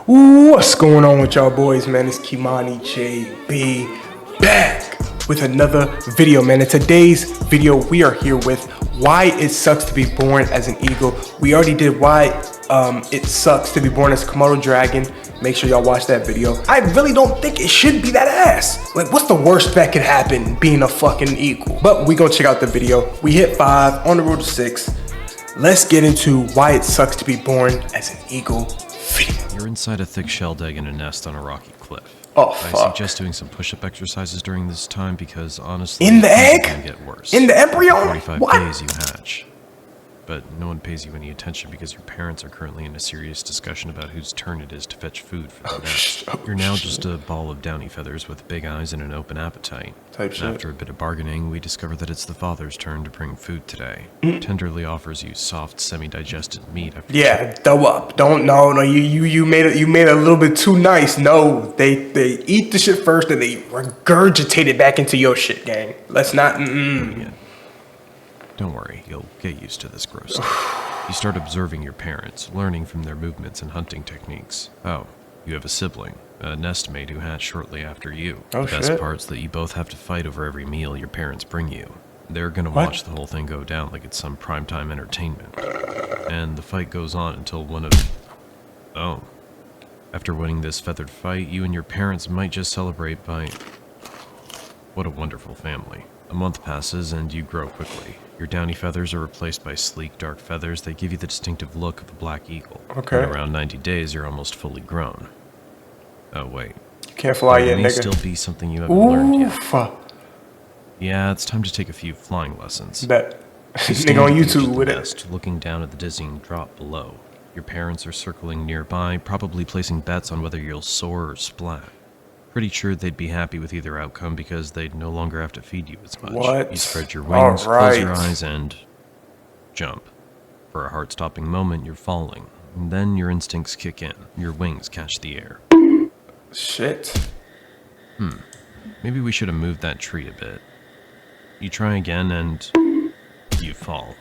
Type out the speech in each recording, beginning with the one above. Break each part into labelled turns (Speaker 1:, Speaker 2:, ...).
Speaker 1: What's going on with y'all boys, man? It's Kymanijb back with another video, man. In today's video, we are here with why it sucks to be born as an eagle. We already did why it sucks to be born as a Komodo dragon. Make sure y'all watch that video. I really don't think it should be that ass. Like, what's the worst that could happen being a fucking eagle? But we gonna check out the video. We hit 5 on the road to 6. Let's get into why it sucks to be born as an eagle video.
Speaker 2: You're inside a thick shelled egg in a nest on a rocky cliff.
Speaker 1: Oh,
Speaker 2: I
Speaker 1: fuck.
Speaker 2: suggest doing some push-up exercises during this time because honestly,
Speaker 1: In the
Speaker 2: things
Speaker 1: egg?
Speaker 2: can get worse.
Speaker 1: In the embryo?
Speaker 2: 45
Speaker 1: What?
Speaker 2: days you hatch. But no one pays you any attention because your parents are currently in a serious discussion about whose turn it is to fetch food for the nest. You're now just a ball of downy feathers with big eyes and an open appetite.
Speaker 1: Type shit.
Speaker 2: After a bit of bargaining, we discover that it's the father's turn to bring food today. Tenderly offers you soft, semi-digested meat after
Speaker 1: Yeah, throw up. No. You made it a little bit too nice. No, they eat the shit first and they regurgitate it back into your shit, gang. Let's not.
Speaker 2: Yeah. Don't worry, you'll get used to this gross stuff. You start observing your parents, learning from their movements and hunting techniques. Oh, you have a sibling, a nestmate who hatched shortly after you.
Speaker 1: Oh,
Speaker 2: the best
Speaker 1: shit.
Speaker 2: part's that you both have to fight over every meal your parents bring you. They're gonna watch the whole thing go down like it's some primetime entertainment. And the fight goes on until one of... Oh. After winning this feathered fight, you and your parents might just celebrate by... What a wonderful family. A month passes and you grow quickly. Your downy feathers are replaced by sleek, dark feathers that give you the distinctive look of a black eagle.
Speaker 1: Okay.
Speaker 2: In around 90 days, you're almost fully grown. Oh, wait.
Speaker 1: You can't fly
Speaker 2: There
Speaker 1: yet,
Speaker 2: may
Speaker 1: nigga.
Speaker 2: still be something you haven't learned yet.
Speaker 1: Fuck.
Speaker 2: Yeah, it's time to take a few flying lessons.
Speaker 1: Bet.
Speaker 2: You
Speaker 1: Nigga
Speaker 2: stand
Speaker 1: on
Speaker 2: at the edge
Speaker 1: YouTube
Speaker 2: of the
Speaker 1: with it.
Speaker 2: nest, looking down at the dizzying drop below. Your parents are circling nearby, probably placing bets on whether you'll soar or splat. Pretty sure they'd be happy with either outcome because they'd no longer have to feed you as much.
Speaker 1: What?
Speaker 2: You spread your wings, close
Speaker 1: Alright.
Speaker 2: your eyes, and jump. For a heart-stopping moment, you're falling. And then your instincts kick in. Your wings catch the air.
Speaker 1: Shit.
Speaker 2: Maybe we should have moved that tree a bit. You try again, and you fall.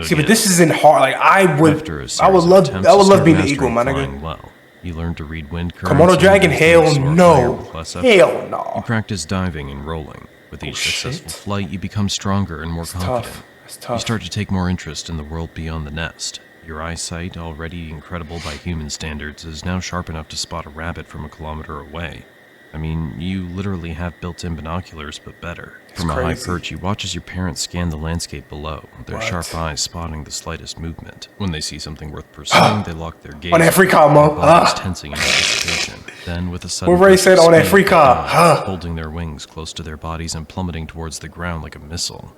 Speaker 1: See, but this isn't hard. Like
Speaker 2: After a
Speaker 1: I would
Speaker 2: series of
Speaker 1: love
Speaker 2: attempts to
Speaker 1: being
Speaker 2: start
Speaker 1: the
Speaker 2: mastering
Speaker 1: eagle, my
Speaker 2: flying
Speaker 1: nigga.
Speaker 2: well. You learn to read wind currents.
Speaker 1: Komodo
Speaker 2: and
Speaker 1: dragon,
Speaker 2: use
Speaker 1: hell
Speaker 2: wings or
Speaker 1: no.
Speaker 2: fire plus effort.
Speaker 1: Hell
Speaker 2: You
Speaker 1: no.
Speaker 2: practice diving and rolling. With each successful
Speaker 1: shit.
Speaker 2: flight, you become stronger and more confident.
Speaker 1: Tough. It's
Speaker 2: You
Speaker 1: tough.
Speaker 2: start to take more interest in the world beyond the nest. Your eyesight, already incredible by human standards, is now sharp enough to spot a rabbit from a kilometer away. I mean, you literally have built-in binoculars, but better. From a high
Speaker 1: crazy.
Speaker 2: perch, you watch as your parents scan the landscape below, their
Speaker 1: What?
Speaker 2: sharp eyes spotting the slightest movement. When they see something worth pursuing, they lock their gaze.
Speaker 1: On that free car, mo.
Speaker 2: their bodies tensing in anticipation. Then, with a sudden
Speaker 1: What Ray
Speaker 2: burst of
Speaker 1: said on that
Speaker 2: speed,
Speaker 1: free car,
Speaker 2: they
Speaker 1: huh?
Speaker 2: holding their wings close to their bodies and plummeting towards the ground like a missile.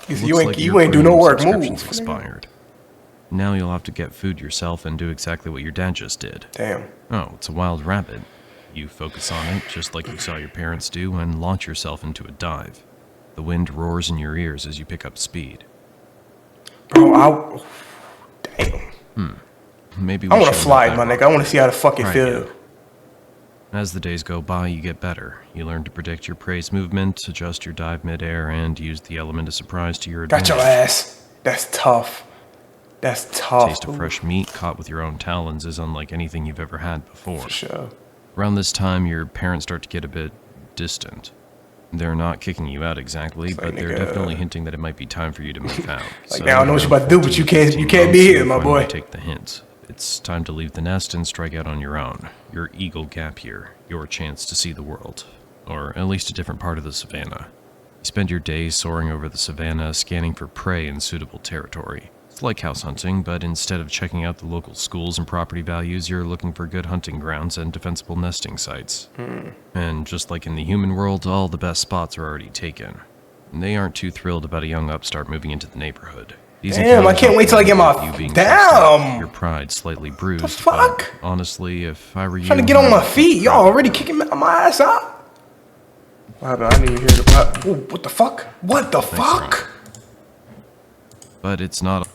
Speaker 1: You
Speaker 2: Looks like
Speaker 1: you
Speaker 2: your
Speaker 1: ain't do no
Speaker 2: premium
Speaker 1: work.
Speaker 2: subscription's
Speaker 1: Move.
Speaker 2: expired. Now you'll have to get food yourself and do exactly what your dad just did.
Speaker 1: Damn.
Speaker 2: Oh, it's a wild rabbit. You focus on it, just like you saw your parents do, and launch yourself into a dive. The wind roars in your ears as you pick up speed.
Speaker 1: Bro, damn.
Speaker 2: Maybe we
Speaker 1: I want to
Speaker 2: should
Speaker 1: fly,
Speaker 2: let
Speaker 1: my
Speaker 2: that
Speaker 1: nigga. I want to see how the fuck it
Speaker 2: Try
Speaker 1: feel.
Speaker 2: again. As the days go by, you get better. You learn to predict your prey's movement, adjust your dive midair, and use the element of surprise to your
Speaker 1: Got
Speaker 2: advantage.
Speaker 1: your ass. That's tough. That's tough.
Speaker 2: Taste of fresh meat caught with your own talons is unlike anything you've ever had before.
Speaker 1: For sure.
Speaker 2: Around this time, your parents start to get a bit distant. They're not kicking you out exactly, but they're
Speaker 1: nigga.
Speaker 2: definitely hinting that it might be time for you to move out.
Speaker 1: Like, now I know what you about to do, but you can't be
Speaker 2: 14
Speaker 1: here,
Speaker 2: months,
Speaker 1: my
Speaker 2: you
Speaker 1: boy.
Speaker 2: finally take the hint. It's time to leave the nest and strike out on your own. Your eagle gap year, your chance to see the world. Or at least a different part of the savannah. You spend your days soaring over the savannah, scanning for prey in suitable territory. It's like house hunting, but instead of checking out the local schools and property values, you're looking for good hunting grounds and defensible nesting sites. And just like in the human world, all the best spots are already taken. And they aren't too thrilled about a young upstart moving into the neighborhood. These
Speaker 1: Damn, I
Speaker 2: encounters
Speaker 1: can't wait till I get
Speaker 2: often
Speaker 1: my-
Speaker 2: end with you being
Speaker 1: Damn!
Speaker 2: chased out, your pride slightly bruised.
Speaker 1: fuck?
Speaker 2: But honestly, if I were you,
Speaker 1: Trying to get on my feet. Y'all already kicking my ass out. What happened? I didn't even hear the what? Ooh, what the fuck? What the fuck?
Speaker 2: But it's not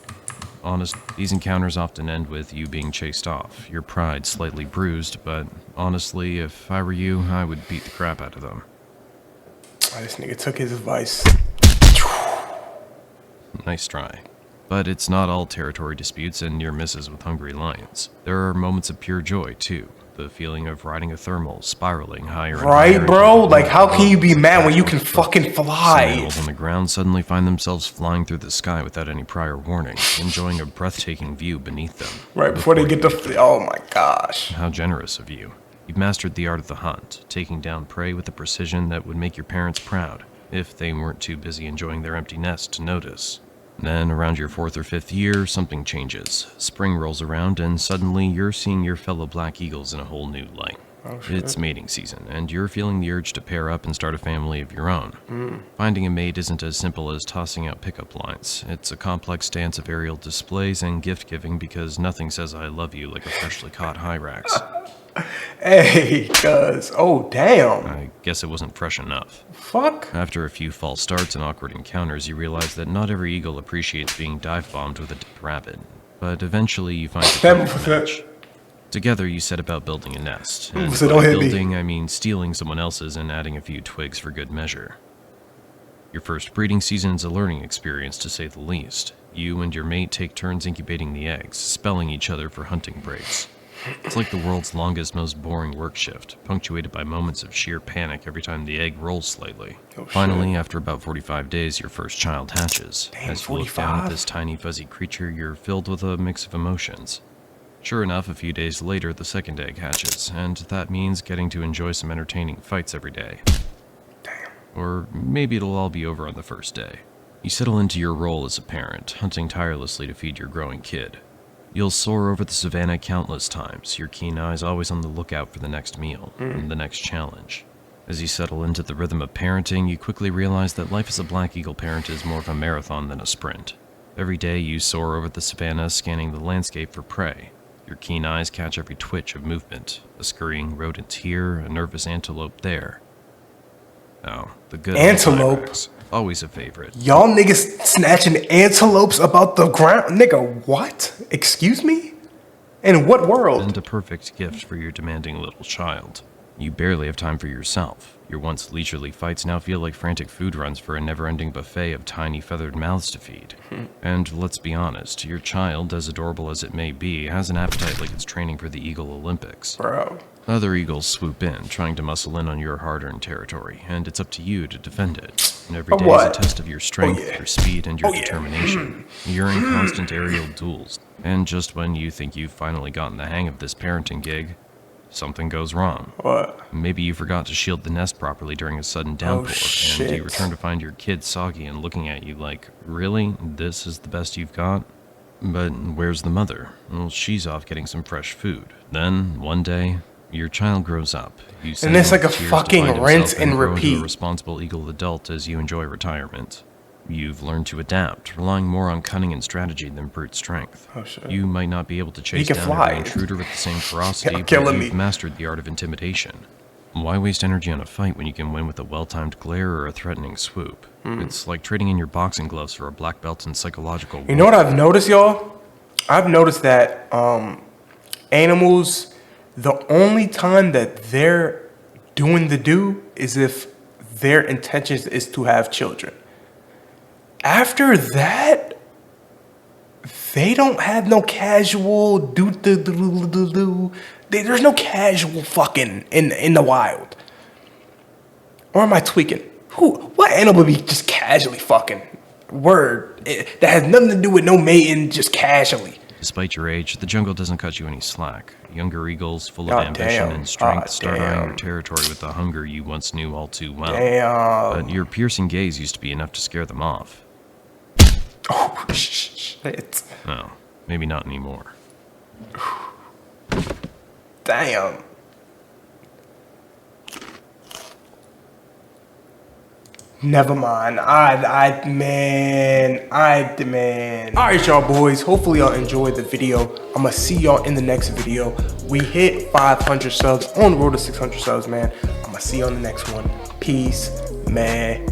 Speaker 2: honest. These encounters often end with you being chased off, your pride slightly bruised, but honestly, if I were you, I would beat the crap out of them.
Speaker 1: Oh, this nigga took his advice.
Speaker 2: Nice try. But it's not all territory disputes and near misses with hungry lions. There are moments of pure joy, too. The feeling of riding a thermal, spiraling higher and higher.
Speaker 1: Right, bro? Like, how can you be mad when you can fucking fly?
Speaker 2: Some animals on the ground suddenly find themselves flying through the sky without any prior warning, enjoying a breathtaking view beneath them.
Speaker 1: Right before they get the... Oh my gosh.
Speaker 2: How generous of you. You've mastered the art of the hunt, taking down prey with a precision that would make your parents proud, if they weren't too busy enjoying their empty nest to notice. Then, around your 4th or 5th year, something changes. Spring rolls around, and suddenly you're seeing your fellow black eagles in a whole new light.
Speaker 1: Oh, shit.
Speaker 2: It's mating season, and you're feeling the urge to pair up and start a family of your own. Finding a mate isn't as simple as tossing out pickup lines. It's a complex dance of aerial displays and gift-giving because nothing says I love you like a freshly caught Hyrax.
Speaker 1: Hey, cuz. Oh, damn.
Speaker 2: I guess it wasn't fresh enough.
Speaker 1: Fuck.
Speaker 2: After a few false starts and awkward encounters, you realize that not every eagle appreciates being dive-bombed with a dead rabbit. But eventually you find a match. Together you set about building a nest. And
Speaker 1: So
Speaker 2: by
Speaker 1: don't hit
Speaker 2: building,
Speaker 1: me.
Speaker 2: I mean stealing someone else's and adding a few twigs for good measure. Your first breeding season is a learning experience, to say the least. You and your mate take turns incubating the eggs, spelling each other for hunting breaks. It's like the world's longest, most boring work shift, punctuated by moments of sheer panic every time the egg rolls slightly. Finally, after about 45 days, your first child hatches.
Speaker 1: Damn,
Speaker 2: As you look down
Speaker 1: 45?
Speaker 2: at this tiny, fuzzy creature, you're filled with a mix of emotions. Sure enough, a few days later, the second egg hatches, and that means getting to enjoy some entertaining fights every day.
Speaker 1: Damn.
Speaker 2: Or maybe it'll all be over on the first day. You settle into your role as a parent, hunting tirelessly to feed your growing kid. You'll soar over the savannah countless times, your keen eyes always on the lookout for the next meal, and the next challenge. As you settle into the rhythm of parenting, you quickly realize that life as a black eagle parent is more of a marathon than a sprint. Every day you soar over the savannah, scanning the landscape for prey. Your keen eyes catch every twitch of movement, a scurrying rodent here, a nervous antelope there. Oh, the good
Speaker 1: Antelope?
Speaker 2: Hyrax, always a favorite.
Speaker 1: Y'all niggas snatching antelopes about the ground? Nigga, what? Excuse me? In what world?
Speaker 2: And a perfect gift for your demanding little child. You barely have time for yourself. Your once leisurely fights now feel like frantic food runs for a never-ending buffet of tiny feathered mouths to feed. And let's be honest, your child, as adorable as it may be, has an appetite like it's training for the Eagle Olympics.
Speaker 1: Bro.
Speaker 2: Other eagles swoop in, trying to muscle in on your hard-earned territory, and it's up to you to defend it. And every day is a test of your strength, your speed, and your determination. You're in constant aerial duels. And just when you think you've finally gotten the hang of this parenting gig, something goes wrong.
Speaker 1: What?
Speaker 2: Maybe you forgot to shield the nest properly during a sudden downpour, and you return to find your kid soggy and looking at you like, really? This is the best you've got? But where's the mother? Well, she's off getting some fresh food. Then, one day, your child grows up. You send
Speaker 1: And it's
Speaker 2: him
Speaker 1: like a
Speaker 2: tears to
Speaker 1: fucking
Speaker 2: find
Speaker 1: rinse
Speaker 2: himself
Speaker 1: and
Speaker 2: grow into
Speaker 1: repeat.
Speaker 2: a responsible eagle adult as you enjoy retirement. You've learned to adapt, relying more on cunning and strategy than brute strength.
Speaker 1: Oh, shit.
Speaker 2: You might not be able to chase
Speaker 1: can
Speaker 2: down
Speaker 1: fly.
Speaker 2: every intruder with the same ferocity,
Speaker 1: You're
Speaker 2: but
Speaker 1: killing
Speaker 2: you've
Speaker 1: me.
Speaker 2: mastered the art of intimidation. Why waste energy on a fight when you can win with a well-timed glare or a threatening swoop? It's like trading in your boxing gloves for a black belt in psychological war.
Speaker 1: You know what I've noticed, y'all? I've noticed that animals, the only time that they're doing the do is if their intention is to have children. After that, they don't have no casual do. There's no casual fucking in the wild. Or am I tweaking? What animal would be just casually fucking? Word. That has nothing to do with no mating, just casually.
Speaker 2: Despite your age, the jungle doesn't cut you any slack. Younger eagles, full of
Speaker 1: God
Speaker 2: ambition
Speaker 1: damn.
Speaker 2: and strength,
Speaker 1: God
Speaker 2: start eyeing
Speaker 1: damn.
Speaker 2: your territory with the hunger you once knew all too well.
Speaker 1: Damn.
Speaker 2: But your piercing gaze used to be enough to scare them off.
Speaker 1: Oh, shit.
Speaker 2: No, maybe not anymore.
Speaker 1: Damn. Never mind. Man. Alright, y'all boys. Hopefully y'all enjoyed the video. I'ma see y'all in the next video. We hit 500 subs on the road to 600 subs, man. I'ma see you on the next one. Peace, man.